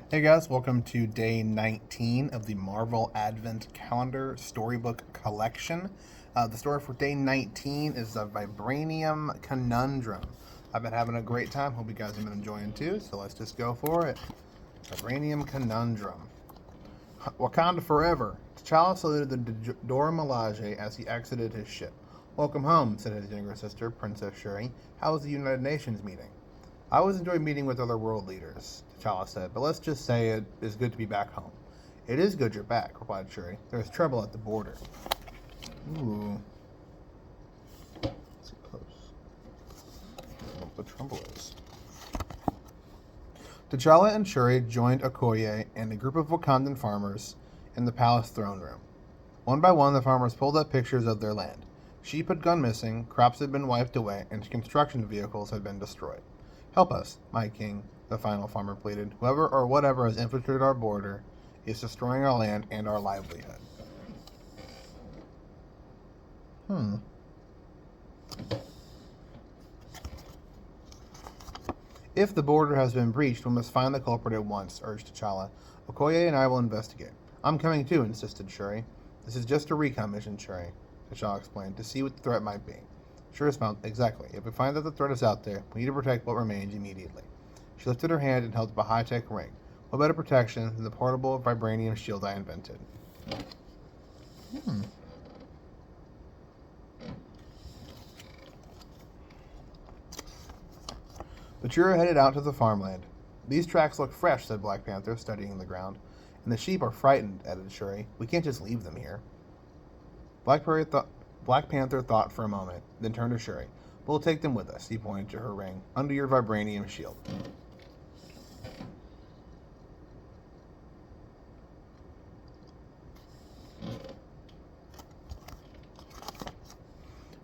Hey guys, welcome to day 19 of the Marvel Advent Calendar Storybook Collection. The story for day 19 is the Vibranium Conundrum. I've been having a great time. Hope you guys have been enjoying too, so let's just go for it. Vibranium Conundrum. Wakanda forever. T'Challa saluted the Dora Milaje as he exited his ship. Welcome home, said his younger sister, Princess Shuri. How was the United Nations meeting? I always enjoy meeting with other world leaders, T'Challa said, but let's just say it is good to be back home. It is good you're back, replied Shuri. There's trouble at the border. Ooh. Let's get close. What the trouble is. T'Challa and Shuri joined Okoye and a group of Wakandan farmers in the palace throne room. One by one, the farmers pulled up pictures of their land. Sheep had gone missing, crops had been wiped away, and construction vehicles had been destroyed. Help us, my king, the final farmer pleaded. Whoever or whatever has infiltrated our border is destroying our land and our livelihood. If the border has been breached, we must find the culprit at once, urged T'Challa. Okoye and I will investigate. I'm coming too, insisted Shuri. This is just a recon mission, Shuri, T'Challa explained, to see what the threat might be. Shuri smiled. Exactly. If we find that the threat is out there, we need to protect what remains immediately. She lifted her hand and held up a high-tech ring. What better protection than the portable vibranium shield I invented? The trio headed out to the farmland. These tracks look fresh, said Black Panther, studying the ground. And the sheep are frightened, added Shuri. We can't just leave them here. Black Panther thought for a moment, then turned to Shuri. We'll take them with us, he pointed to her ring, under your vibranium shield.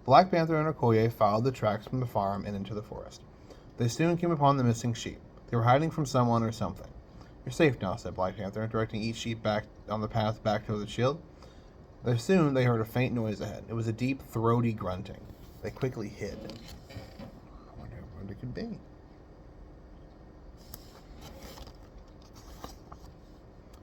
Black Panther and Okoye followed the tracks from the farm and into the forest. They soon came upon the missing sheep. They were hiding from someone or something. You're safe now, said Black Panther, directing each sheep back on the path back toward the shield. Soon they heard a faint noise ahead. It was a deep, throaty grunting. They quickly hid. I wonder what it could be.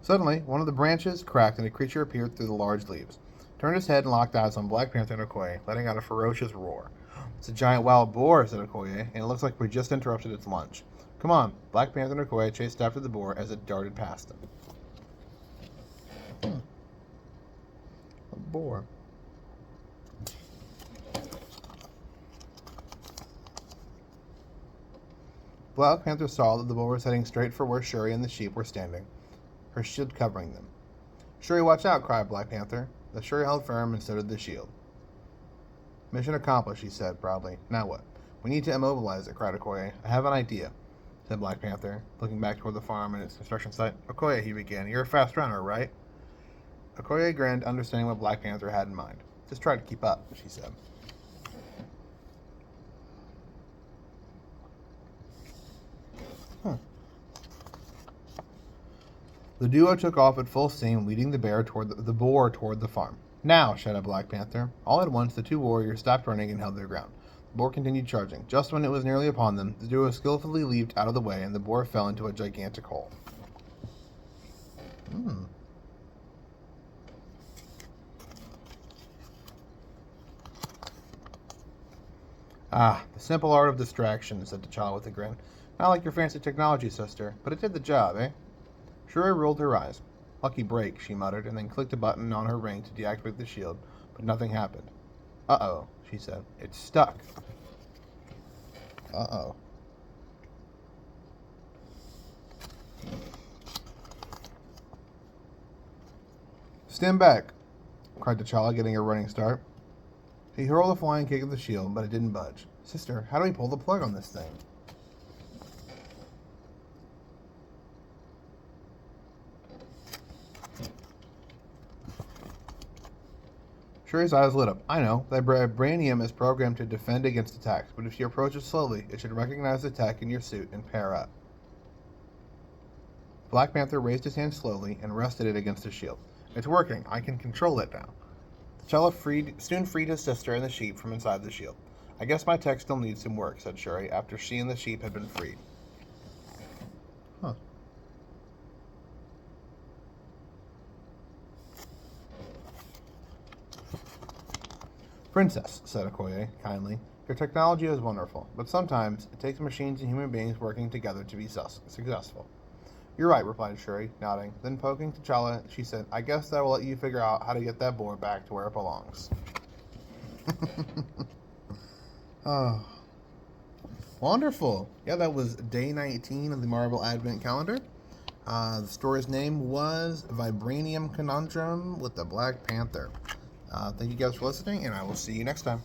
Suddenly, one of the branches cracked and a creature appeared through the large leaves. Turned his head and locked eyes on Black Panther and Okoye, letting out a ferocious roar. It's a giant wild boar, said Okoye, and it looks like we just interrupted its lunch. Come on. Black Panther and Okoye chased after the boar as it darted past them. A boar. Black Panther saw that the boar was heading straight for where Shuri and the sheep were standing, her shield covering them. Shuri, watch out, cried Black Panther. The Shuri held firm and so did the shield. Mission accomplished, he said proudly. Now what? We need to immobilize it, cried Okoye. I have an idea, said Black Panther, looking back toward the farm and its construction site. Okoye, he began, you're a fast runner, right? Okoye grinned, understanding what Black Panther had in mind. Just try to keep up, she said. The duo took off at full steam, leading the boar toward the farm. Now, shouted Black Panther. All at once, the two warriors stopped running and held their ground. The boar continued charging. Just when it was nearly upon them, the duo skillfully leaped out of the way, and the boar fell into a gigantic hole. Ah, the simple art of distraction, said T'Challa with a grin. Not like your fancy technology, sister, but it did the job, eh? Shuri rolled her eyes. Lucky break, she muttered, and then clicked a button on her ring to deactivate the shield, but nothing happened. Uh-oh, she said. It's stuck. Uh-oh. Stand back, cried T'Challa, getting a running start. He hurled a flying kick at the shield, but it didn't budge. Sister, how do we pull the plug on this thing? Shuri's eyes lit up. I know. The vibranium is programmed to defend against attacks, but if you approach it slowly, it should recognize the attack in your suit and pair up. Black Panther raised his hand slowly and rested it against his shield. It's working. I can control it now. T'Challa soon freed his sister and the sheep from inside the shield. I guess my tech still needs some work, said Shuri, after she and the sheep had been freed. Princess, said Okoye kindly, your technology is wonderful, but sometimes it takes machines and human beings working together to be successful. You're right, replied Shuri, nodding. Then poking T'Challa, she said, I guess that will let you figure out how to get that board back to where it belongs. Oh, wonderful. Yeah, that was day 19 of the Marvel Advent Calendar. The story's name was Vibranium Conundrum with the Black Panther. Thank you guys for listening, and I will see you next time.